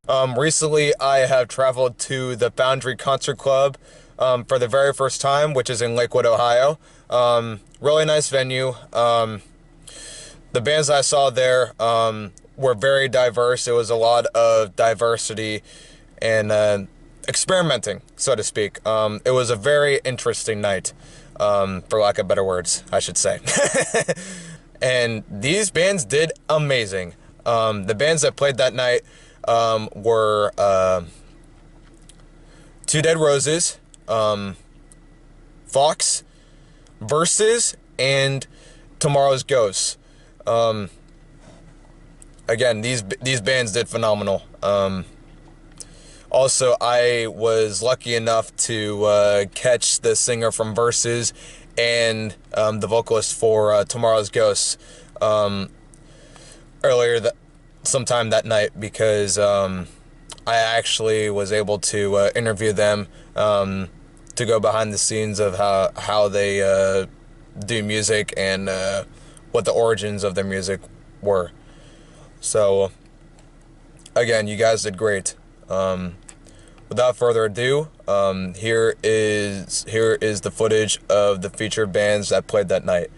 Recently, I have traveled to the Foundry Concert Club for the very first time, which is in Lakewood, Ohio. Really nice venue. The bands I saw there were very diverse. It was a lot of diversity and experimenting, so to speak. It was a very interesting night, for lack of better words, I should say. And these bands did amazing. The bands that played that night were Two Dead Roses, Fox, Versus, and Tomorrow's Ghosts. Again, these bands did phenomenal. Also, I was lucky enough to catch the singer from Versus and the vocalist for Tomorrow's Ghosts earlier sometime that night, because I actually was able to interview them to go behind the scenes of how they do music and what the origins of their music were. So again, you guys did great. Without further ado, here is the footage of the featured bands that played that night.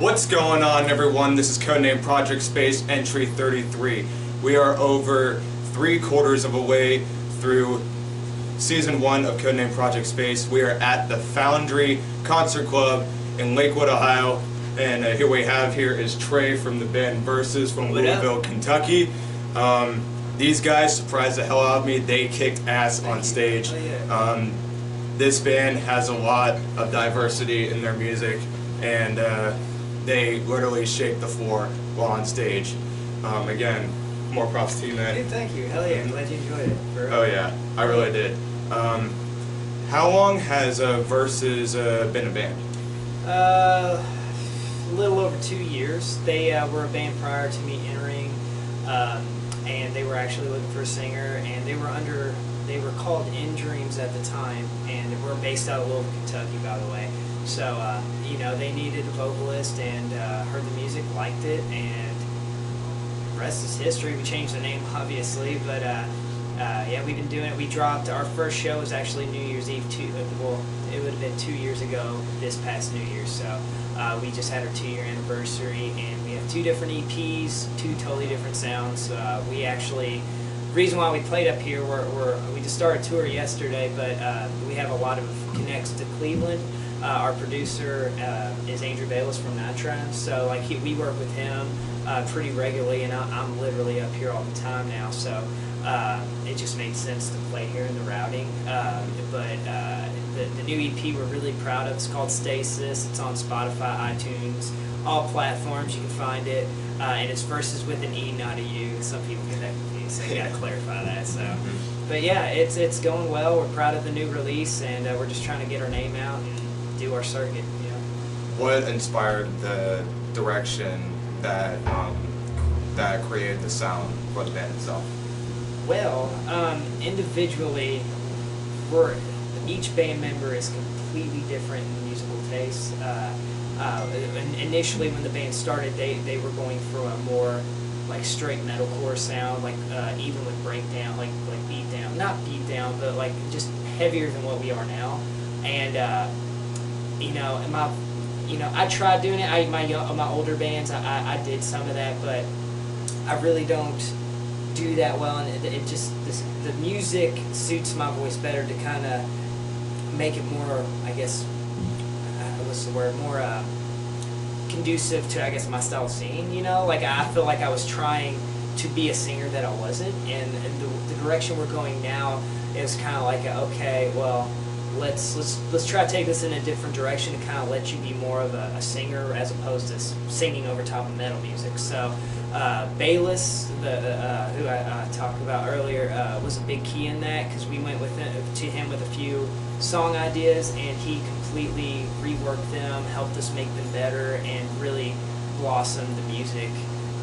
What's going on, everyone? This is Codename Project Space Entry 33. We are over 3/4 of a way through Season 1 of Codename Project Space. We are at the Foundry Concert Club in Lakewood, Ohio. And here we have is Trey from the band TØMØRRØWS from Louisville, Kentucky. These guys surprised the hell out of me. They kicked ass on stage. This band has a lot of diversity in their music, and they literally shake the floor while on stage. Again, more props to you, man. Hey, thank you. Hell yeah, I'm glad you enjoyed it. Oh yeah, I really did. How long has TØMØRRØWS been a band? A little over 2 years. They were a band prior to me entering, and they were actually looking for a singer, and they were called In Dreams at the time, and we're based out of Louisville, Kentucky, by the way. So, you know, they needed a vocalist, and heard the music, liked it, and the rest is history. We changed the name, obviously, but yeah, we've been doing it. We dropped, our first show was actually New Year's Eve, well, it would have been 2 years ago, this past New Year's, so we just had our 2-year anniversary, and we have 2 different EPs, 2 totally different sounds. We actually, the reason why we played up here, we just started a tour yesterday, but we have a lot of connects to Cleveland. Our producer is Andrew Bayless from Nitron, so like we work with him pretty regularly, and I'm literally up here all the time now, so it just made sense to play here in the routing. But the new EP we're really proud of. It's called Stasis. It's on Spotify, iTunes, all platforms. You can find it, and it's verses with an E, not a U. Some people get that confused, so you gotta clarify that. So, but yeah, it's going well. We're proud of the new release, and we're just trying to get our name out and do our circuit. You know. What inspired the direction that that created the sound for the band itself? Well, individually, each band member is completely different in musical tastes. Initially, when the band started, they were going for a more like straight metalcore sound, like even with breakdown, like beat down, not beat down, but like just heavier than what we are now. And I tried doing it. My older bands, I did some of that, but I really don't do that well, and it just the music suits my voice better to kind of make it more, I guess, what's the word, more conducive to, I guess, my style of singing. You know, like I feel like I was trying to be a singer that I wasn't, and the direction we're going now is kind of like okay, well, let's try to take this in a different direction to kind of let you be more of a singer as opposed to singing over top of metal music. So Bayless, who I talked about earlier, was a big key in that, because we went to him with a few song ideas, and he completely reworked them, helped us make them better, and really blossomed the music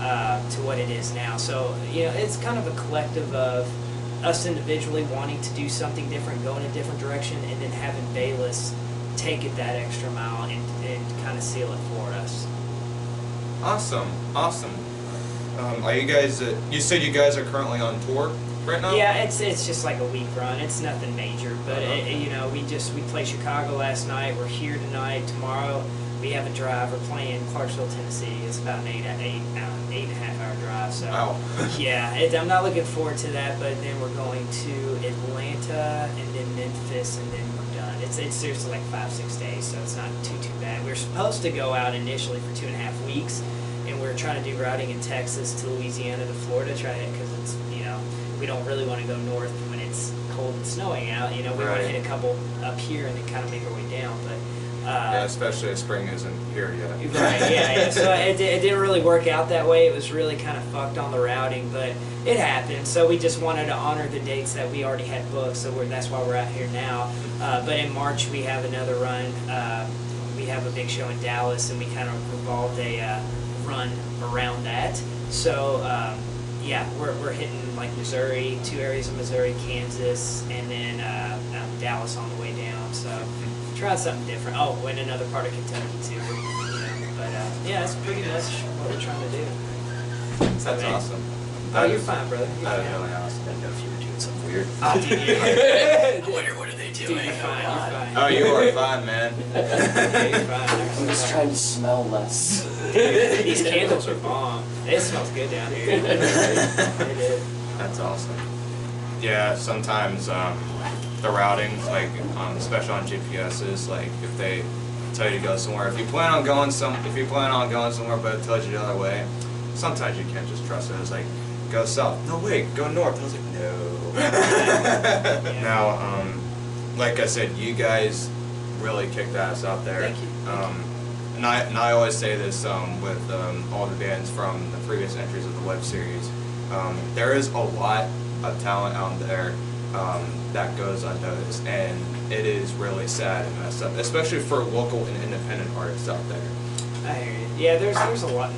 to what it is now. So, you know, it's kind of a collective of us individually wanting to do something different, go in a different direction, and then having Bayless take it that extra mile and kind of seal it for us. Awesome. Are you guys? You said you guys are currently on tour right now? Yeah, it's just like a week run. It's nothing major, but you know, we played Chicago last night. We're here tonight. Tomorrow we have a drive. We're playing Clarksville, Tennessee. It's about an 8.5 hour drive. So wow. Yeah, I'm not looking forward to that. But then we're going to Atlanta and then Memphis, and then we're done. It's seriously like 5-6 days, so it's not too bad. We're supposed to go out initially for 2.5 weeks. And we're trying to do routing in Texas to Louisiana to Florida, because it's, you know, we don't really want to go north when it's cold and snowing out. You know, we want to hit a couple up here and then kind of make our way down. But yeah, especially if spring isn't here yet. Right. Yeah. So it didn't really work out that way. It was really kind of fucked on the routing, but it happened. So we just wanted to honor the dates that we already had booked. So that's why we're out here now. But in March we have another run. We have a big show in Dallas, and we kind of revolved a run around that. So yeah, we're hitting like Missouri, 2 areas of Missouri, Kansas, and then Dallas on the way down. So trying something different. Oh, and another part of Kentucky too. You know, but yeah, that's pretty much what we're trying to do. That's awesome. Oh, you're fine, brother. I don't know. I honestly didn't know if you were doing something weird. Oh, dude, I wonder what are they doing? dude, you're fine. You're fine. Oh, you are fine, man. Yeah, you're fine. I'm just trying to smell less. Dude, these candles are bomb. It smells good down here. It is. That's awesome. Yeah, sometimes the routing, like especially on GPSs, like if they tell you to go somewhere, if you plan on going somewhere, but it tells you the other way, sometimes you can't just trust it. It's like, go south. No, wait, go north. I was like, no. Yeah. Now, like I said, you guys really kicked ass out there. Thank you. And I always say this with all the bands from the previous entries of the web series. There is a lot of talent out there that goes unnoticed, and it is really sad and messed up, especially for local and independent artists out there. I hear you. Yeah, there's a lot of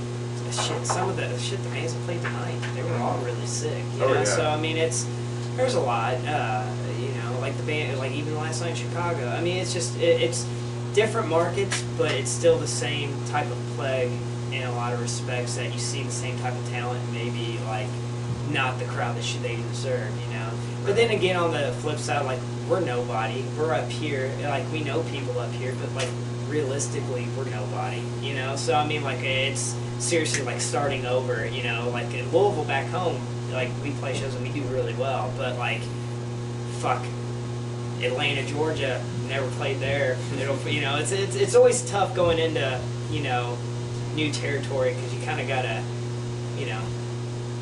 shit. Some of the shit the bands that played tonight, they were all really sick. You know? Yeah. So I mean, there's a lot. You know, like the band, like even last night in Chicago. I mean, it's just it's different markets, but it's still the same type of plague in a lot of respects. That you see the same type of talent, maybe like not the crowd that they deserve. You know. But then again, on the flip side, like we're nobody. We're up here. Like we know people up here, but like realistically, we're nobody. You know. So I mean, like it's seriously like starting over. You know, like in Louisville back home, like we play shows and we do really well, but like fuck Atlanta, Georgia, never played there. You know, it's always tough going into, you know, new territory because you kind of gotta, you know,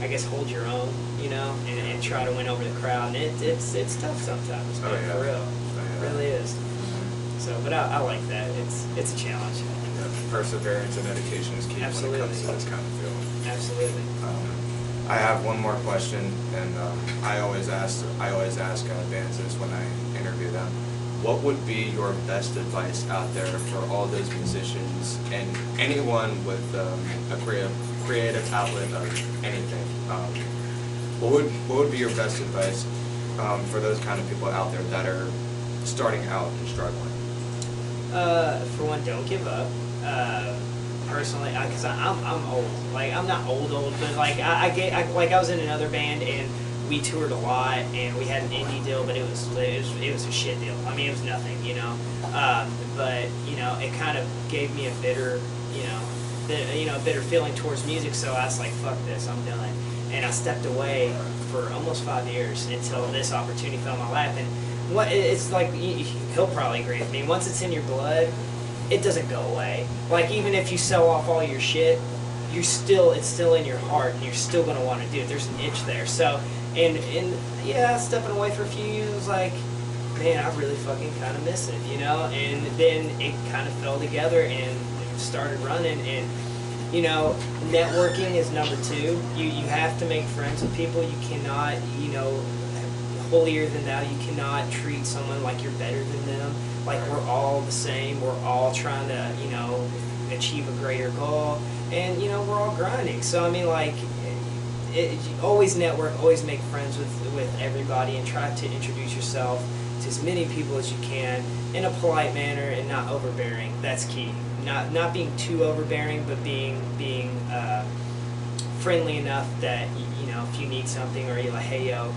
I guess hold your own, you know, and try to win over the crowd. And it's tough sometimes, man, for real. It really is. So, but I like that. It's a challenge. Yeah, perseverance and dedication is key when it comes to this kind of field. Absolutely. I have one more question, and I always ask bands this when I interview them. What would be your best advice out there for all those musicians and anyone with a creative outlet of anything? What would be your best advice for those kind of people out there that are starting out and struggling? For one, don't give up. Personally, because I'm old. Like I'm not old, but like I was in another band and we toured a lot and we had an indie deal, but it was a shit deal. I mean, it was nothing, you know. But you know, it kind of gave me a bitter, bitter feeling towards music. So I was like, fuck this, I'm done. And I stepped away for almost 5 years until this opportunity fell in my lap. And what it's like, he'll probably agree with me. Once it's in your blood, it doesn't go away. Like even if you sell off all your shit, it's still in your heart, and you're still gonna want to do it. There's an itch there. So, and yeah, stepping away for a few years was like, man, I really fucking kind of miss it, you know. And then it kind of fell together and started running. And you know, networking is number 2. You have to make friends with people. You cannot, you know, holier than thou. You cannot treat someone like you're better than them. Like we're all the same. We're all trying to, you know, achieve a greater goal, and you know we're all grinding. So I mean, like, always network, always make friends with everybody, and try to introduce yourself to as many people as you can in a polite manner and not overbearing. That's key. Not being too overbearing, but being friendly enough that you know if you need something or you're like, hey yo,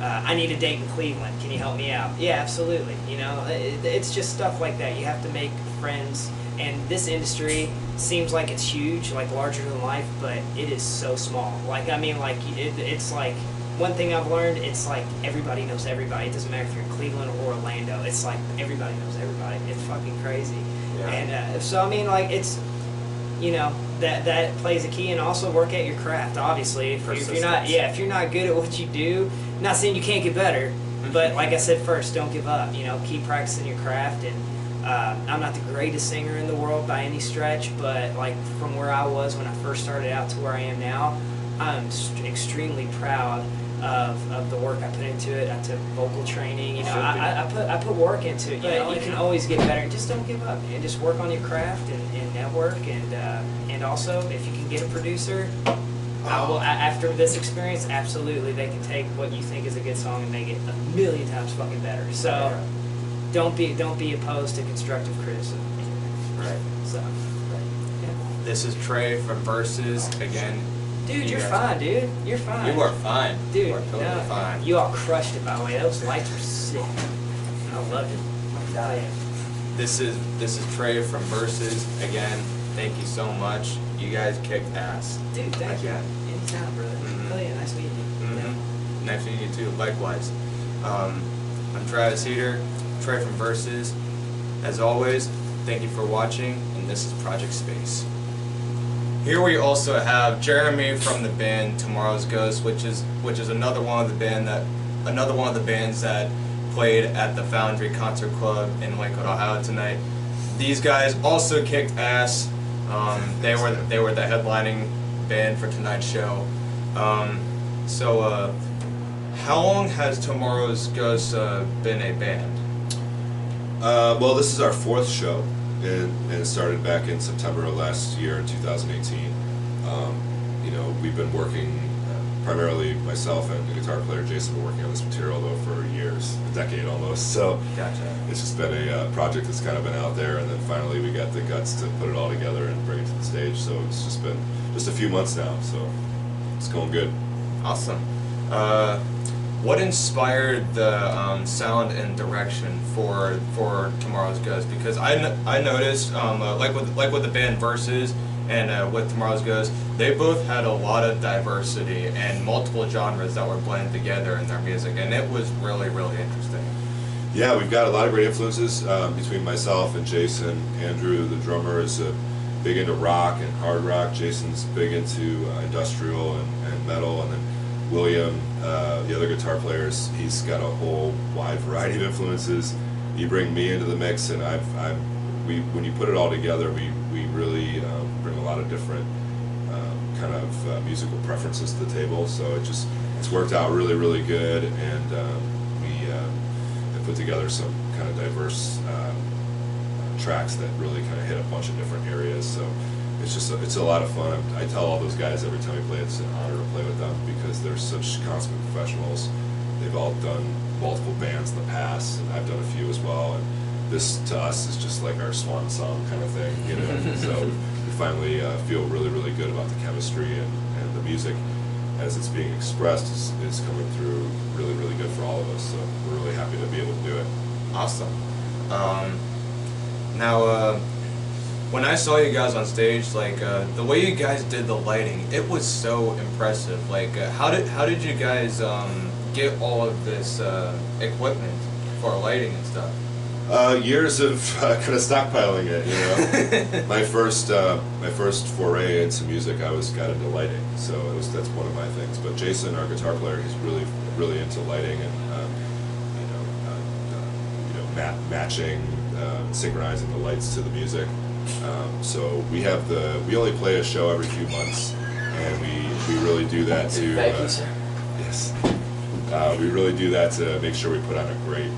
I need a date in Cleveland. Can you help me out? Yeah, absolutely. You know, it's just stuff like that. You have to make friends, and this industry seems like it's huge, like larger than life, but it is so small. Like, I mean, like, it's like, one thing I've learned, it's like everybody knows everybody. It doesn't matter if you're in Cleveland or Orlando. It's like everybody knows everybody. It's fucking crazy. Yeah. And so, I mean, like, it's, you know, that plays a key, and also work at your craft. Obviously, if you're not good at what you do, I'm not saying you can't get better, but like I said first, don't give up. You know, keep practicing your craft. And I'm not the greatest singer in the world by any stretch, but like from where I was when I first started out to where I am now, I'm extremely proud of the work I put into it. I took vocal training. You know, I put work into it. You know, you can always get better. Just don't give up, and just work on your craft and network. And also, if you can get a producer, after this experience, absolutely, they can take what you think is a good song and make it a million times fucking better. So, don't be opposed to constructive criticism. Right. So, yeah. This is Trey from Versus. Again, Dude, you're fine, dude. You're fine. You are fine. Dude, you are totally fine. You all crushed it, by the way. Those lights were sick. I loved it. I'm dying. This is Trey from Versus. Again, thank you so much. You guys kicked ass. Dude, thank you. Anytime, brother. Mm-hmm. Oh yeah, nice meeting you. Mm-hmm. Nice meeting you too. Likewise. I'm Travis Heeter, Trey from Versus. As always, thank you for watching, and this is Project Space. Here we also have Jeremy from the band Tomorrow's Ghosts, which is another one of the bands that played at the Foundry Concert Club in Lakewood, Ohio tonight. These guys also kicked ass. They were the headlining band for tonight's show. So how long has Tomorrow's Ghosts been a band? Well, this is our 4th show, and it started back in September of last year in 2018. You know, we've been working, primarily myself and the guitar player Jason, been working on this material though for years, a decade almost. So Gotcha. It's just been a project that's kind of been out there, and then finally we got the guts to put it all together and bring it to the stage. So it's just been just a few months now, so it's going good. Awesome. What inspired the sound and direction for Tomorrow's Ghosts? Because I noticed like with the band Versus and with Tomorrow's Ghosts, they both had a lot of diversity and multiple genres that were blended together in their music, and it was really interesting. Yeah, we've got a lot of great influences between myself and Jason. Andrew, the drummer, is big into rock and hard rock. Jason's big into industrial and metal, and then William, the other guitar players, he's got a whole wide variety of influences. You bring me into the mix, and when you put it all together, we really bring a lot of different kind of musical preferences to the table. So it's worked out really good, and we have put together some kind of diverse tracks that really kind of hit a bunch of different areas. So it's a lot of fun. I tell all those guys every time we play, it's an honor to play with them because they're such consummate professionals. They've all done multiple bands in the past, and I've done a few as well. And this to us is just like our swan song kind of thing, you know. So we finally feel really good about the chemistry, and the music as it's being expressed is coming through really good for all of us. So we're really happy to be able to do it. Awesome. Now, when I saw you guys on stage, like the way you guys did the lighting, it was so impressive. Like, how did you guys get all of this equipment for lighting and stuff? Years of kind of stockpiling it, you know. my first foray into music, I got into lighting, so that's one of my things. But Jason, our guitar player, he's really into lighting and matching, synchronizing the lights to the music. So we only play a show every few months, and we really do that to Thank you, sir. yes, we really do that to make sure we put on a great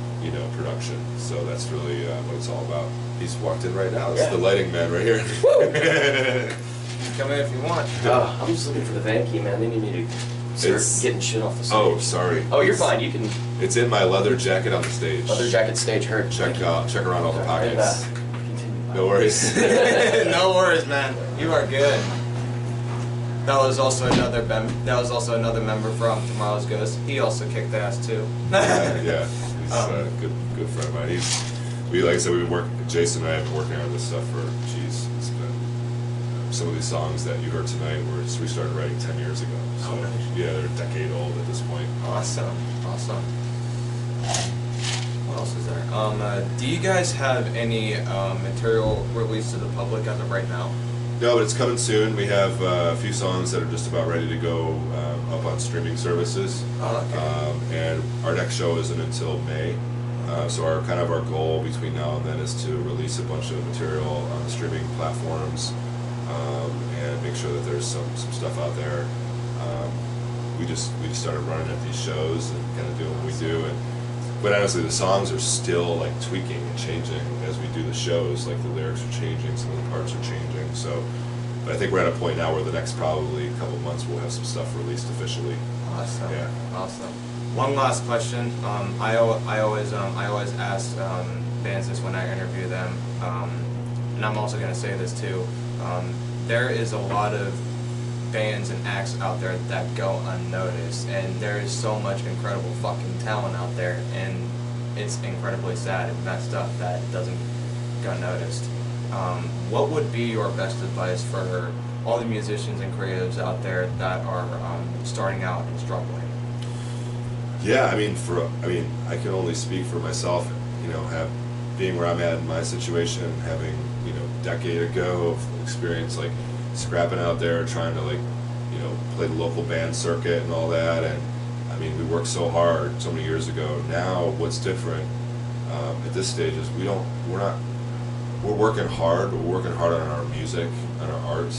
production. So that's really what it's all about. He's walked in right now. This is the lighting man right here. Come in if you want. I'm just looking for the van key, man. They need me to start getting shit off the stage. Oh, sorry. Oh, you're fine. You can. It's in my leather jacket on the stage. Leather jacket stage heard. Check around all the pockets. Continue. No worries. No worries, man. You are good. That was also another member from Tomorrow's Ghosts. He also kicked ass too. Yeah. He's a good friend of mine. Like I said, Jason and I have been working on this stuff for, it's been, some of these songs that you heard tonight we started writing 10 years ago. So, yeah, they're a decade old at this point. Awesome. What else is there? Do you guys have any material released to the public as of right now? No, but it's coming soon. We have a few songs that are just about ready to go up on streaming services. Oh, okay. And our next show isn't until May. So our goal between now and then is to release a bunch of material on the streaming platforms and make sure that there's some stuff out there. We just started running at these shows and kind of doing what we do. But honestly, the songs are still like tweaking and changing as we do the shows. Like the lyrics are changing, some of the parts are changing. So, but I think we're at a point now where the next probably couple months we'll have some stuff released officially. Awesome. Yeah. Awesome. One last question. I always ask bands this when I interview them, and I'm also going to say this too. There is a lot of bands and acts out there that go unnoticed, and there is so much incredible fucking talent out there, and it's incredibly sad and messed up that it doesn't go noticed. What would be your best advice for all the musicians and creatives out there that are starting out and struggling? Yeah, I mean, I can only speak for myself. You know, being where I'm at in my situation, having, you know, a decade ago of experience, like scrapping out there, trying to, like, you know, play the local band circuit and all that. And I mean, we worked so hard so many years ago. Now, what's different at this stage is we're working hard. We're working hard on our music, on our art.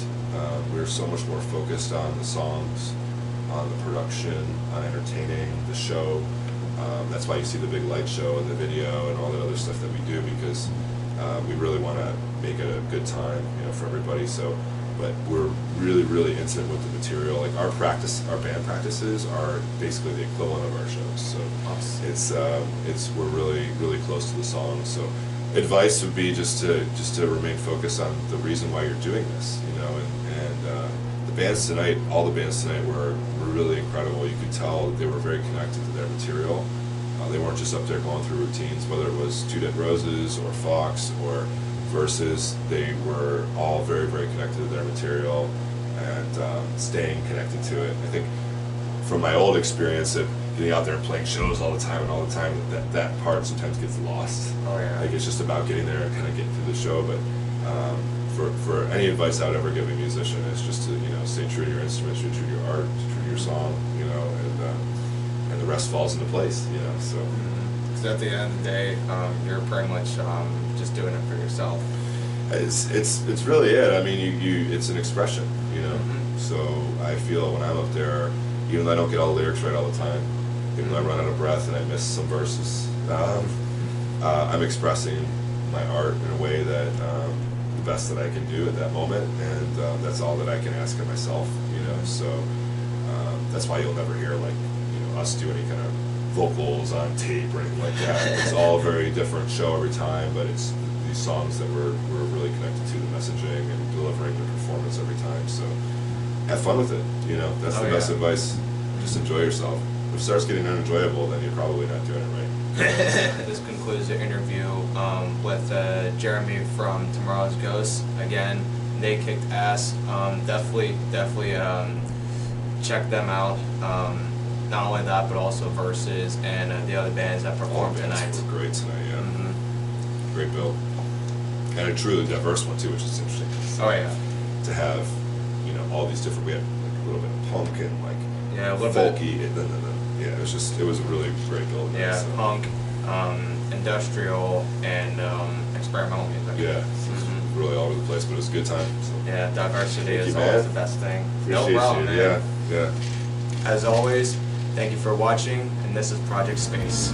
We're so much more focused on the songs, on the production, on entertaining the show. That's why you see the big light show and the video and all that other stuff that we do, because we really want to make it a good time, you know, for everybody. So, but we're really, really intimate with the material. Like our band practices are basically the equivalent of our shows. So we're really, really close to the songs. So advice would be just to remain focused on the reason why you're doing this, you know, and the bands tonight, all the bands tonight were really incredible. You could tell that they were very connected to their material. They weren't just up there going through routines, whether it was Two Dead Roses or Fox or Versus. They were all very, very connected to their material and staying connected to it. I think from my old experience of getting out there and playing shows all the time, that part sometimes gets lost. Oh yeah. Like it's just about getting there and kind of getting through the show. But for any advice I would ever give a musician is just to, you know, stay true to your instruments, stay true to your art, true to your song, you know, and the rest falls into place, you know. So. Because at the end of the day, you're pretty much just doing it for yourself. It's really it. I mean, it's an expression, you know. Mm-hmm. So I feel when I'm up there, even though I don't get all the lyrics right all the time, even though I run out of breath and I miss some verses, I'm expressing my art in a way that the best that I can do at that moment, and that's all that I can ask of myself, you know. So that's why you'll never hear, like, you know, us do any kind of vocals on tape or anything like that. It's all a very different show every time, but it's these songs that we're really connected to, the messaging and delivering the performance every time. So have fun with it, you know. That's the best advice. Just enjoy yourself. If it starts getting unenjoyable, then you're probably not doing it right. This concludes the interview with Jeremy from TØMØRRØWS GHØSTS. Again, they kicked ass. Definitely check them out. Not only that, but also Versus and the other bands that performed tonight. Were great tonight, yeah. Mm-hmm. Great bill. And a truly diverse one too, which is interesting. Oh yeah. To have, you know, all these different, we had like a little bit of punk and like a little folky, and then yeah, it was a really great bill. Yeah, so. Punk, industrial, and experimental music. Yeah, really all over the place, but it was a good time. So. Yeah, diversity is always the best thing. Appreciate no problem, you. man. Yeah. As always, thank you for watching, and this is Project Space.